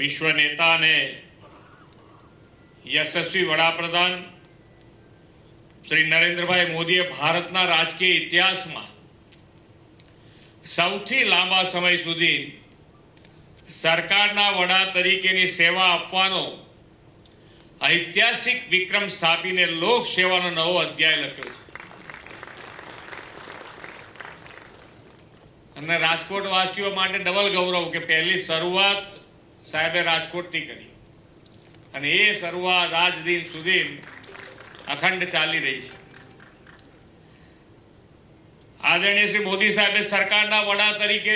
વિશ્વ નેતા અને યશસ્વી વડાપ્રધાન શ્રી નરેન્દ્રભાઈ મોદીએ ભારતના રાજકીય ઇતિહાસમાં સૌથી લાંબા સમય સુધી સરકારના વડા તરીકેની સેવા આપવાનો ઐતિહાસિક વિક્રમ સ્થાપીને લોક સેવાનો નવો અધ્યાય લખ્યો છે. અને રાજકોટ વાસીઓ માટે ડબલ ગૌરવ કે પહેલી શરૂઆત સાહેબે રાજકોટથી કરી અને એ શરૂઆત આજ દિન સુધી અખંડ ચાલી રહી છે. આદરણીય શ્રી મોદી સાહેબે સરકારના વડા તરીકે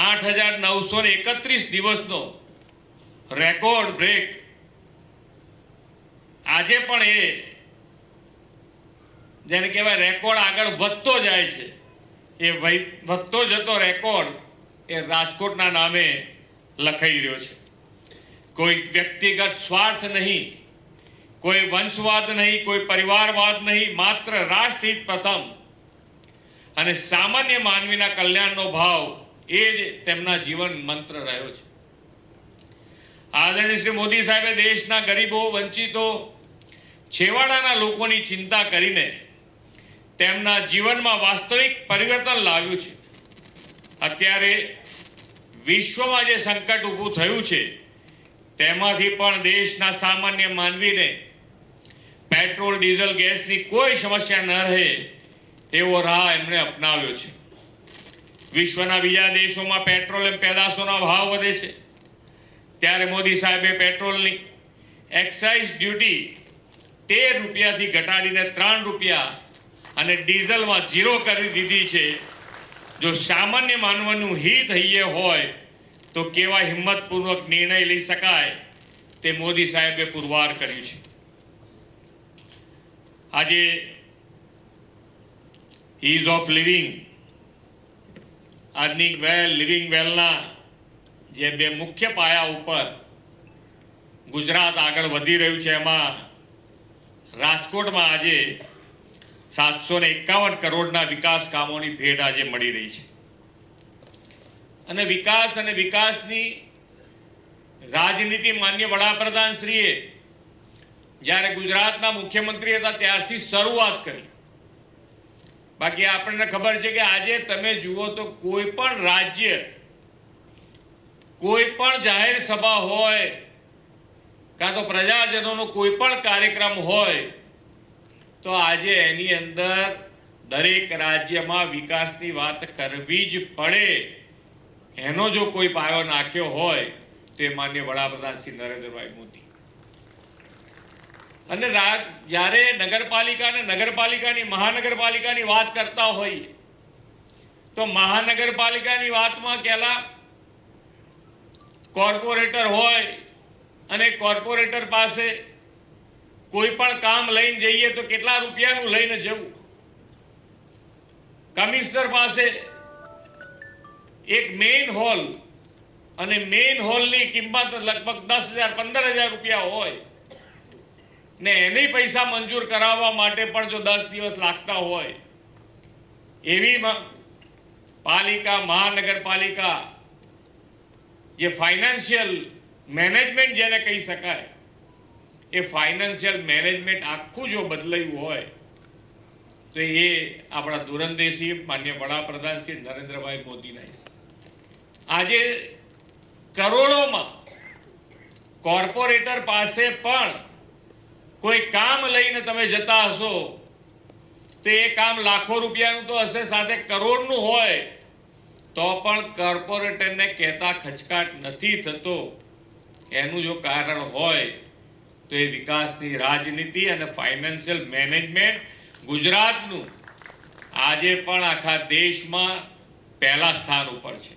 8,931 દિવસનો રેકોર્ડ બ્રેક આજે પણ એ જેને કહેવાય રેકોર્ડ આગળ વધતો જાય છે. એ વધતો જતો રેકોર્ડ એ રાજકોટના નામે લખાઈ રહ્યો છે. કોઈ વ્યક્તિગત સ્વાર્થ નહીં, કોઈ વંશવાદ નહીં, કોઈ પરિવારવાદ નહીં, માત્ર રાષ્ટ્રહિત પ્રથમ અને સામાન્ય માનવીના કલ્યાણનો ભાવ એ જ તેમના જીવન મંત્ર રહ્યો છે. આદરણીય શ્રી મોદી સાહેબે દેશના ગરીબો, વંચિતો, છેવાડાના લોકોની ચિંતા કરીને તેમના જીવનમાં વાસ્તવિક પરિવર્તન લાવ્યું છે. અત્યારે વિશ્વમાં જે સંકટ ઊભું થયું છે તેમાંથી પણ દેશના સામાન્ય માનવીને પેટ્રોલ, ડીઝલ, ગેસની કોઈ સમસ્યા ન રહે તેવો રાહ એમણે અપનાવ્યો છે. વિશ્વના બીજા દેશોમાં પેટ્રોલિયમ પેદાશોના ભાવ વધે છે ત્યારે મોદી સાહેબે પેટ્રોલની એક્સાઇઝ ડ્યુટી 13 રૂપિયાથી ઘટાડીને 3 રૂપિયા અને ડીઝલમાં 0 કરી દીધી છે. જો સામાન્ય માનવનું હિત હૈયે હોય તો કેવા હિંમતપૂર્વક નિર્ણય લઈ શકાય તે મોદી સાહેબે પુરવાર કર્યું છે. આજે ease of living, earning well, living વેલના જે બે મુખ્ય પાયા ઉપર ગુજરાત આગળ વધી રહ્યું છે એમાં રાજકોટમાં આજે 751 કરોડના વિકાસ કામોની ભેટ આજે મળી રહી છે. અને વિકાસની રાજનીતિ માન્ય વડાપ્રધાન શ્રીએ જ્યારે ગુજરાતના મુખ્યમંત્રી હતા ત્યારથી શરૂઆત કરી. બાકી આપણને ખબર છે કે આજે તમે જુઓ તો કોઈ પણ રાજ્ય, કોઈ પણ જાહેર સભા હોય કાં તો પ્રજાજનોનો કોઈ પણ કાર્યક્રમ હોય તો આજે એની અંદર દરેક રાજ્યમાં વિકાસની વાત કરવી જ પડે. એનો જો કોઈ પાયો નાખ્યો હોય તો એ માન્ય વડાપ્રધાન શ્રી નરેન્દ્રભાઈ મોદી. અને જ્યારે નગરપાલિકાની મહાનગરપાલિકાની વાત કરતા હોઈએ તો મહાનગરપાલિકાની વાતમાં પહેલા કોર્પોરેટર હોય અને કોર્પોરેટર પાસે કોઈ પણ કામ લઈને જઈએ તો કેટલા રૂપિયાનું લઈને જવું. કમિશનર પાસે એક મેઇન હોલ અને મેઇન હોલની કિંમત લગભગ 10,000 15,000 રૂપિયા હોય ને એને પૈસા મંજૂર કરાવવા માટે પણ જો 10 દિવસ લાગતા હોય એવી મહાનગરપાલિકા જે ફાઇનાન્શિયલ મેનેજમેન્ટ જેને કહી શકાય એ ફાઇનાન્શિયલ મેનેજમેન્ટ આખું જો બદલાયું હોય તો એ આપણા દૂરંદેશી માન્ય વડાપ્રધાન શ્રી નરેન્દ્રભાઈ મોદીના હિસાબ. આજે કરોડોમાં કોર્પોરેટર પાસે પણ કોઈ કામ લઈને તમે જતા હશો તો એ કામ લાખો રૂપિયાનું તો હશે, સાથે કરોડનું હોય તો પણ કોર્પોરેટરને કહેતા ખચકાટ નથી થતો. એનું જો કારણ હોય તો એ વિકાસની રાજનીતિ અને ફાઇનાન્શિયલ મેનેજમેન્ટ ગુજરાતનું આજે પણ આખા દેશમાં પહેલા સ્થાન ઉપર છે.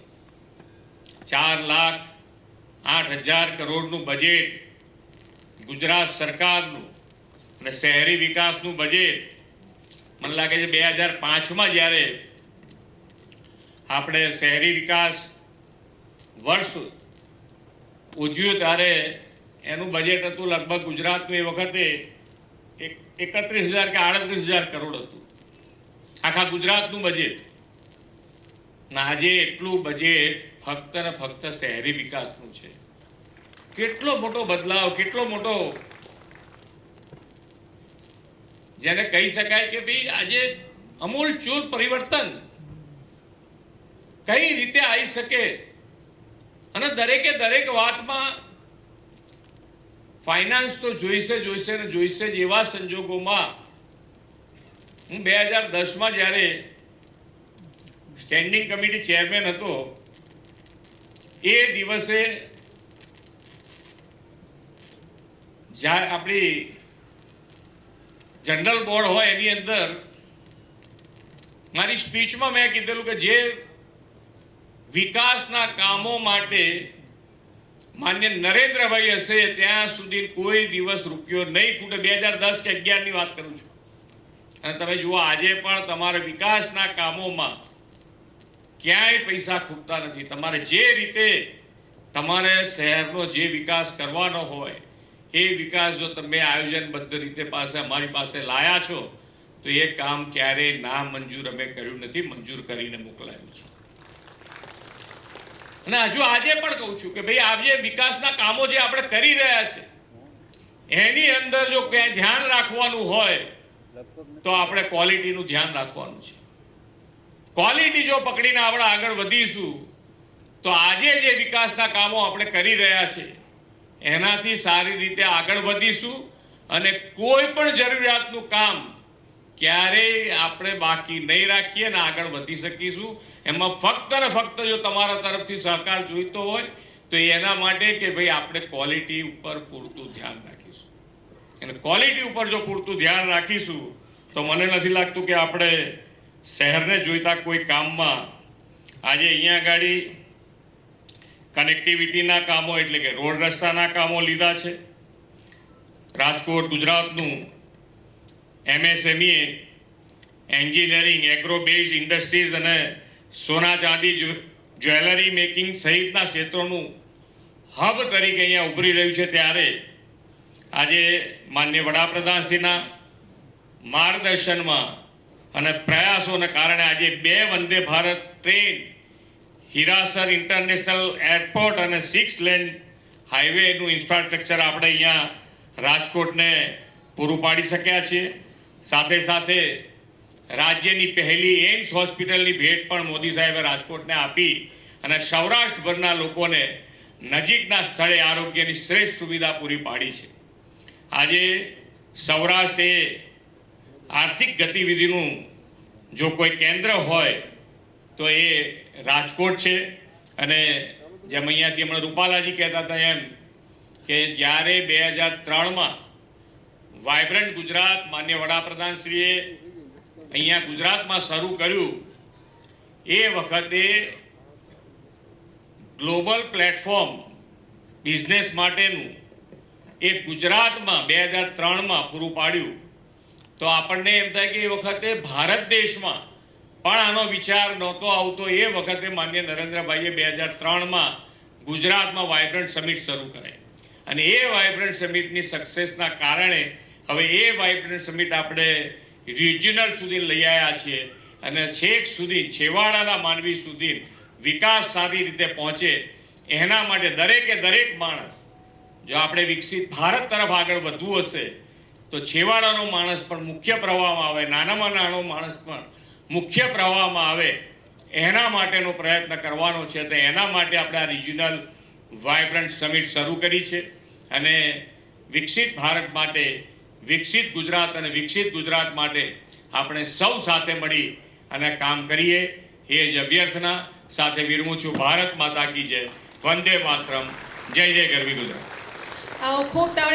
4,08,000 કરોડનું બજેટ ગુજરાત સરકારનું અને શહેરી વિકાસનું બજેટ મને લાગે છે 2005માં જ્યારે આપણે શહેરી વિકાસ વર્ષ ઉજવ્યું ત્યારે એનું બજેટ હતું લગભગ ગુજરાતનું એ વખતે 31,000 કે 38,000 કરોડ હતું આખા ગુજરાતનું બજેટ. આજે એટલું બજેટ ફક્ત ને ફક્ત શહેરી વિકાસનું છે. કેટલો મોટો બદલાવ, કેટલો મોટો, જેને કહી શકાય કે ભાઈ આજે અમૂલચૂલ પરિવર્તન કઈ રીતે આવી શકે. અને દરેકે દરેક વાતમાં ફાઇનાન્સ તો જોઈશે ને જોઈશે જ. એવા સંજોગોમાં હું 2010માં જ્યારે સ્ટેન્ડિંગ કમિટી ચેરમેન હતો, એ દિવસે જ્યાં આપણી જનરલ બોર્ડ હોય એની અંદર મારી સ્પીચમાં મેં કીધેલું કે જે વિકાસના કામો માટે માન્ય નરેન્દ્રભાઈ હશે ત્યાં સુધી કોઈ દિવસ રૂપિયો નહીં ખૂટે. 2010 કે 11 ની વાત કરું છું. અને તમે જુઓ આજે પણ તમારા વિકાસના કામોમાં ક્યાંય પૈસા ખૂટતા નથી. તમારે જે રીતે તમારે શહેરનો જે વિકાસ કરવાનો હોય એ વિકાસ જો તમે આયોજનબદ્ધ રીતે પાસે અમારી પાસે લાયા છો તો એ કામ ક્યારેય ના મંજૂર અમે કર્યું નથી, મંજૂર કરીને મોકલાયું છે. અને હજુ આજે પણ કહું છું કે ભાઈ આ જે વિકાસના કામો જે આપણે કરી રહ્યા છે એની અંદર જો ક્યાંય ધ્યાન રાખવાનું હોય તો આપણે ક્વોલિટીનું ધ્યાન રાખવાનું છે. ક્વોલિટી જો પકડીને આપણે આગળ વધીશું તો આજે જે વિકાસના કામો આપણે કરી રહ્યા છે એનાથી સારી રીતે આગળ વધીશું. અને કોઈ પણ જરૂરિયાતનું કામ ક્યારેય આપણે બાકી નહીં રાખીએ ને આગળ વધી શકીશું. એમાં ફક્ત ને ફક્ત જો તમારા તરફથી સહકાર જોઈતો હોય તો એના માટે કે ભાઈ આપણે ક્વોલિટી ઉપર પૂરતું ધ્યાન રાખીશું. અને ક્વોલિટી ઉપર જો પૂરતું ધ્યાન રાખીશું તો મને નથી લાગતું કે આપણે શહેરને જોઈતા કોઈ કામમાં આજે અહીંયા આગળ કનેક્ટિવિટીના કામો એટલે કે રોડ રસ્તાના કામો લીધા છે. રાજકોટ ગુજરાતનું MSME, engineering, agro base industries અને સોના ચાંદી જ્વેલરી મેકિંગ સહિતના ક્ષેત્રોનું હબ તરીકે અહીંયા ઉભરી રહ્યું છે. ત્યારે આજે માનનીય વડાપ્રધાનશ્રીના માર્ગદર્શનમાં અને પ્રયાસોને કારણે આજે 2 Vande Bharat train, Hirasar international airport અને 6 લેન હાઈવેનું ઇન્ફ્રાસ્ટ્રક્ચર આપણે અહીંયા રાજકોટને પૂરું પાડી શક્યા છીએ. સાથે સાથે રાજ્યની પહેલી એમ્સ હોસ્પિટલની ભેટ પણ મોદી સાહેબે રાજકોટને આપી અને સૌરાષ્ટ્રભરના લોકોને નજીકના સ્થળે આરોગ્યની શ્રેષ્ઠ સુવિધા પૂરી પાડી છે. આજે સૌરાષ્ટ્ર એ આર્થિક ગતિવિધિનું જો કોઈ કેન્દ્ર હોય તો એ રાજકોટ છે. અને જેમ અહીંયાથી હમણાં રૂપાલાજી કહેતા હતા એમ કે જ્યારે 2003માં વાઇબ્રન્ટ ગુજરાત માન્ય વડાપ્રધાનશ્રીએ અહીંયા ગુજરાતમાં શરૂ કર્યું, એ વખતે ગ્લોબલ પ્લેટફોર્મ બિઝનેસ માટેનું એ ગુજરાતમાં 2003માં પૂરું પાડ્યું. તો આપણને એમ થાય કે એ વખતે ભારત દેશમાં પણ આનો વિચાર નહોતો આવતો. એ વખતે માન્ય નરેન્દ્રભાઈએ 2003માં ગુજરાતમાં વાઇબ્રન્ટ સમિટ શરૂ કરાઈ. અને એ વાઇબ્રન્ટ સમિટની સક્સેસના કારણે હવે એ વાઇબ્રન્ટ સમિટ આપણે રિજિયનલ સુધી લઈ આવ્યા છીએ. અને છેક સુધી છેવાડાના માનવી સુધી વિકાસ સારી રીતે પહોંચે એના માટે દરેકે દરેક માણસ, જો આપણે વિકસિત ભારત તરફ આગળ વધવું હશે તો છેવાડાનો માણસ પણ મુખ્ય પ્રવાહમાં આવે, નાનામાં નાનો માણસ પણ મુખ્ય પ્રવાહમાં આવે, એના માટેનો પ્રયત્ન કરવાનો છે. તો એના માટે આપણે આ રિજિયનલ વાઇબ્રન્ટ સમિટ શરૂ કરી છે. અને વિકસિત ભારત માટે, વિકસિત ગુજરાત અને વિકસિત ગુજરાત માટે આપણે સૌ સાથે મળી અને કામ કરીએ એ જ અભ્યર્થના સાથે વિરમું છું. ભારત માતા કી જય, વંદે માતરમ, જય જય ગરવી ગુજરાત. ખૂબ તાળીઓ.